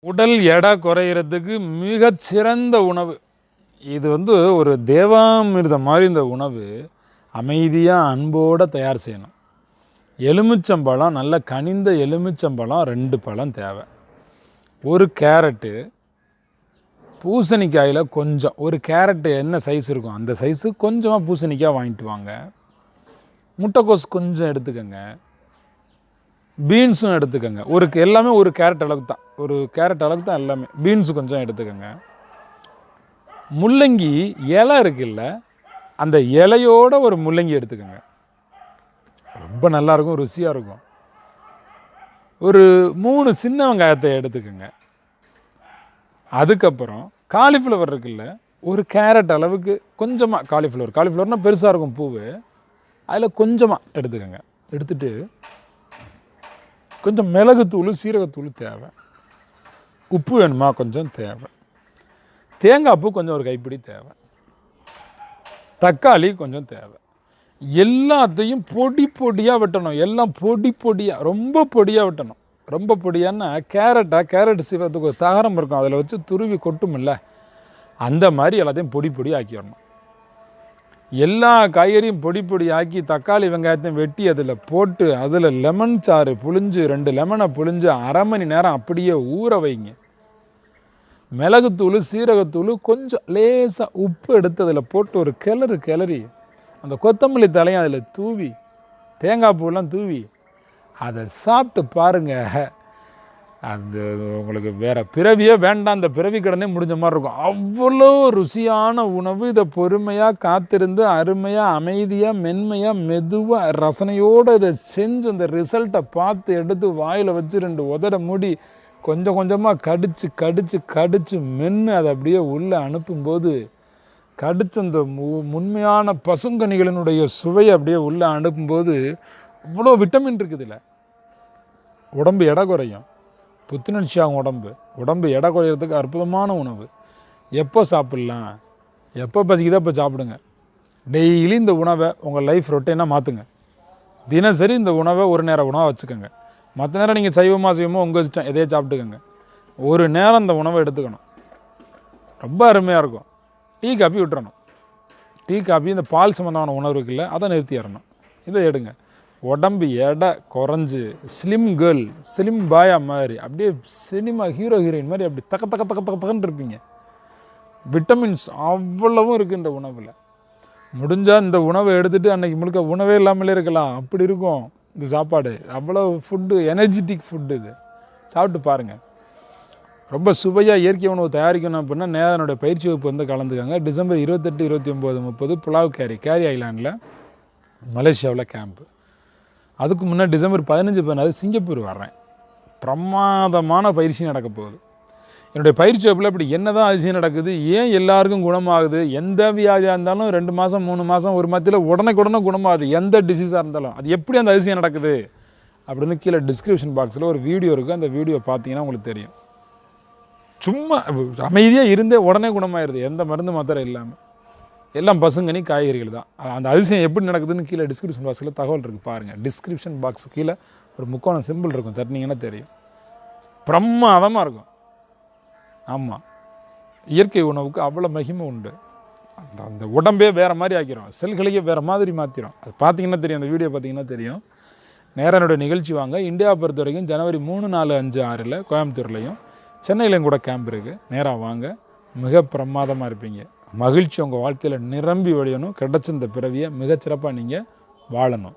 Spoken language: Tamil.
உடல் எடை குறையிறதுக்கு மிகச்சிறந்த உணவு இது ஒரு தேவாமிர்தம் மாதிரி. இந்த உணவு அமைதியாக அன்போடு தயார் செய்யணும். எலுமிச்சம்பழம், நல்ல கனிந்த எலுமிச்சம்பழம் 2 பழம் தேவை. ஒரு கேரட்டு, பூசணிக்காயில் கொஞ்சம், ஒரு கேரட்டு என்ன சைஸ் இருக்கும் அந்த சைஸு கொஞ்சமாக பூசணிக்காய் வாங்கிட்டு வாங்க. முட்டைக்கோஸ் கொஞ்சம் எடுத்துக்கோங்க. பீன்ஸும் எடுத்துக்கோங்க. எல்லாமே ஒரு கேரட் அளவுக்கு தான், எல்லாமே. பீன்ஸு கொஞ்சம் எடுத்துக்கோங்க. முள்ளங்கி இலை இருக்குல்ல, அந்த இலையோட ஒரு முள்ளங்கி எடுத்துக்கோங்க. ரொம்ப நல்லாயிருக்கும், ருசியாக இருக்கும். ஒரு 3 சின்ன வெங்காயத்தை எடுத்துக்கோங்க. அதுக்கப்புறம் காலிஃப்ளவர் இருக்குல்ல, ஒரு கேரட் அளவுக்கு கொஞ்சமாக காலிஃப்ளவர்னால் பெருசாக இருக்கும் பூவு, அதில் கொஞ்சமாக எடுத்துக்கோங்க. எடுத்துகிட்டு கொஞ்சம் மிளகுத்தூள், சீரகத்தூள் தேவை. உப்பு வேணுமா கொஞ்சம் தேவை. தேங்காய் பூ கொஞ்சம் ஒரு கைப்பிடி தேவை. தக்காளி கொஞ்சம் தேவை. எல்லாத்தையும் பொடி பொடியாக வெட்டணும். எல்லாம் பொடி பொடியாக, ரொம்ப பொடியாக வெட்டணும். ரொம்ப பொடியானா கேரட் சீவத்துக்கு ஒரு தகரம் இருக்கும், அதில் வச்சு துருவி கொட்டுமில்ல, அந்த மாதிரி எல்லாத்தையும் பொடி பொடி ஆக்கிடணும். எல்லா காய்கறியும் பொடி பொடி ஆக்கி தக்காளி வெங்காயத்தையும் வெட்டி அதில் போட்டு, அதில் லெமன் சாறு புழிஞ்சு 2 லெமனை புழிஞ்சு அரை மணி நேரம் அப்படியே ஊற வைங்க. மிளகுத்தூள், சீரகத்தூள், கொஞ்சம் லேசாக உப்பு எடுத்து அதில் போட்டு ஒரு கிளறி அந்த கொத்தமல்லி தலையும் அதில் தூவி, தேங்காய் பூவெல்லாம் தூவி அதை சாப்பிட்டு பாருங்கள். அந்த உங்களுக்கு வேறு பிறவியே வேண்டாம், அந்த பிறவி கடனே முடிஞ்ச மாதிரி இருக்கும். அவ்வளோ ருசியான உணவு. இதை பொறுமையாக காத்திருந்து அருமையாக அமைதியாக மென்மையாக மெதுவாக ரசனையோடு இதை செஞ்சு அந்த ரிசல்ட்டை பார்த்து எடுத்து வாயில் வச்சு 2 உதட மூடி கொஞ்சம் கொஞ்சமாக கடிச்சு மென்று அதை அப்படியே உள்ளே அனுப்பும்போது, கடிச்சு அந்த உண்மையான பசுங்கனிகளினுடைய சுவையை அப்படியே உள்ளே அனுப்பும்போது இவ்வளோ விட்டமின் இருக்குது. இதில் உடம்பு எடை குறையும், புத்துணர்ச்சியாகும். உடம்பு எடை குறையிறதுக்கு அற்புதமான உணவு. எப்போ சாப்பிட்லாம், எப்போ பசிக்குதோ அப்போ சாப்பிடுங்க. டெய்லி இந்த உணவை உங்கள் லைஃப் ரொட்டீனாக மாற்றுங்க. தினசரி இந்த உணவை ஒரு நேரம் உணவாக வச்சுக்கோங்க. மற்ற நேரம் நீங்கள் சைவமோ உங்கள் இஷ்டம், எதையே சாப்பிட்டுக்கோங்க. ஒரு நேரம் இந்த உணவை எடுத்துக்கணும். ரொம்ப அருமையாக இருக்கும். டீ காப்பி விட்டுறணும். டீ காப்பி, இந்த பால் சம்மந்தமான உணவு இருக்குல்ல, அதை நிறுத்திடணும். இதை எடுங்க. உடம்பு எடை குறைஞ்சி ஸ்லிம் பாயா மாதிரி அப்படியே சினிமா ஹீரோயின் மாதிரி அப்படி தக்கன்னு இருப்பீங்க. விட்டமின்ஸ் அவ்வளவும் இருக்குது இந்த உணவில். முடிஞ்சால் இந்த உணவை எடுத்துகிட்டு அன்றைக்கி முழுக்க உணவே இல்லாமலே இருக்கலாம், அப்படி இருக்கும் இந்த சாப்பாடு. அவ்வளோ ஃபுட்டு, எனர்ஜெட்டிக் ஃபுட்டு. இது சாப்பிட்டு பாருங்கள். ரொம்ப சுவையாக இயற்கை உணவு தயாரிக்கணும் அப்படின்னா நேரனுடைய பயிற்சி வகுப்பு கலந்துக்காங்க. டிசம்பர் 28, 29, 30 புலாவ் கேரி ஐலாண்டில் மலேசியாவில் கேம்ப்பு. அதுக்கு முன்னே டிசம்பர் 15, 16 சிங்கப்பூர் வர்றேன். பிரமாதமான பயிற்சி நடக்க போகுது. என்னுடைய பயிற்சி வகுப்பில் இப்படி என்ன தான் அதிசயம் நடக்குது, ஏன் எல்லாருக்கும் குணமாகுது, எந்த வியாதியாக இருந்தாலும் 2 மாதம் 3 மாதம் ஒரு மத்தியில் உடனே குணமாகுது, எந்த டிசீஸாக இருந்தாலும் அது எப்படி அந்த அதிசயம் நடக்குது அப்படின்னு கீழே டிஸ்கிரிப்ஷன் பாக்ஸில் ஒரு வீடியோ இருக்குது. அந்த வீடியோ பார்த்தீங்கன்னா உங்களுக்கு தெரியும். சும்மா அமைதியாக இருந்தே உடனே குணமாயிருது, எந்த மருந்து மாத்திரை இல்லாமல். எல்லாம் பசுங்கனி காய்கறிகள் தான். அந்த அதிசயம் எப்படி நடக்குதுன்னு கீழே டிஸ்கிரிப்ஷன் பாக்ஸில் தகவல் இருக்குது, பாருங்கள். டிஸ்கிரிப்ஷன் பாக்ஸ் கீழே ஒரு முக்கோண சிம்பிள் இருக்கும், தட்டினீங்கன்னா தெரியும். பிரமாதமாக இருக்கும். ஆமாம், இயற்கை உணவுக்கு அவ்வளோ மகிமை உண்டு. அந்த உடம்பே வேறு மாதிரி ஆக்கிரும், செல்களையே வேறு மாதிரி மாற்றிடும். அது பார்த்தீங்கன்னா தெரியும், அந்த வீடியோ பார்த்தீங்கன்னா தெரியும். நேராக என்னுடைய நிகழ்ச்சி வாங்க. இந்தியாவை பொறுத்த வரைக்கும் ஜனவரி 3, 4, 5, 6 கோயம்புத்தூர்லையும் சென்னையிலையும் கூட கேம்ப் இருக்குது. நேராக வாங்க, மிக பிரமாதமாக இருப்பீங்க. மகிழ்ச்சி உங்கள் வாழ்க்கையில் நிரம்பி வழியணும். கிடைச்ச இந்த பிறவியை மிகச்சிறப்பாக நீங்கள் வாழணும்.